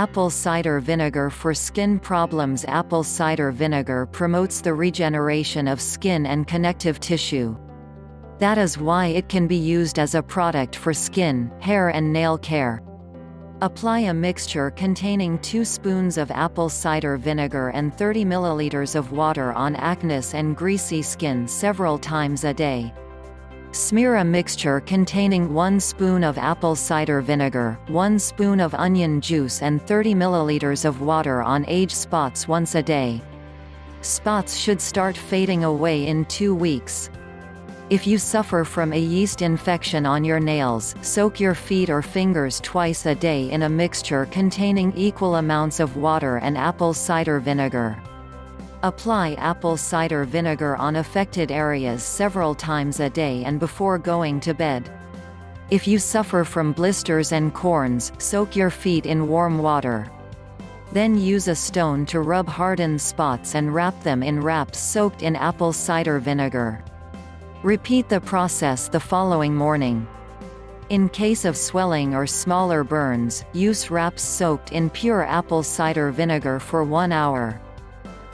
Apple cider vinegar for skin problems. Apple cider vinegar promotes the regeneration of skin and connective tissue. That is why it can be used as a product for skin, hair and nail care. Apply a mixture containing 2 spoons of apple cider vinegar and 30 ml of water on acnes and greasy skin several times a day. Smear a mixture containing 1 spoon of apple cider vinegar, 1 spoon of onion juice and 30 ml of water on age spots once a day. Spots should start fading away in 2 weeks. If you suffer from a yeast infection on your nails, soak your feet or fingers twice a day in a mixture containing equal amounts of water and apple cider vinegar. Apply apple cider vinegar on affected areas several times a day and before going to bed. If you suffer from blisters and corns, soak your feet in warm water. Then use a stone to rub hardened spots and wrap them in wraps soaked in apple cider vinegar. Repeat the process the following morning. In case of swelling or smaller burns, use wraps soaked in pure apple cider vinegar for 1 hour.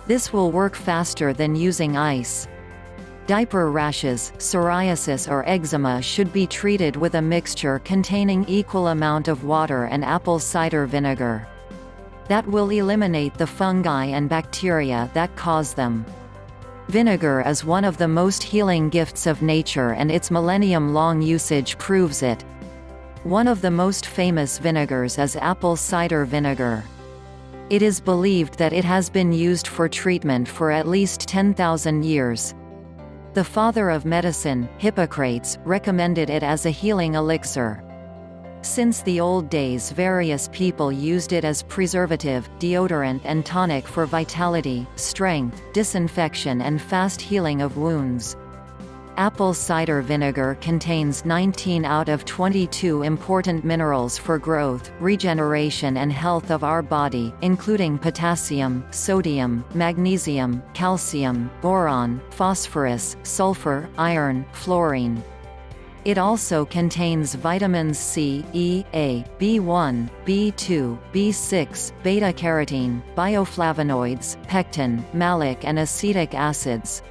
This will work faster than using ice. Diaper rashes, psoriasis or eczema should be treated with a mixture containing equal amount of water and apple cider vinegar. That will eliminate the fungi and bacteria that cause them. Vinegar is one of the most healing gifts of nature and its millennium-long usage proves it. One of the most famous vinegars is apple cider vinegar. It is believed that it has been used for treatment for at least 10,000 years. The father of medicine, Hippocrates, recommended it as a healing elixir. Since the old days, various people used it as preservative, deodorant and tonic for vitality, strength, disinfection and fast healing of wounds. Apple cider vinegar contains 19 out of 22 important minerals for growth, regeneration and health of our body, including potassium, sodium, magnesium, calcium, boron, phosphorus, sulfur, iron, fluorine. It also contains vitamins C, E, A, B1, B2, B6, beta-carotene, bioflavonoids, pectin, malic and acetic acids.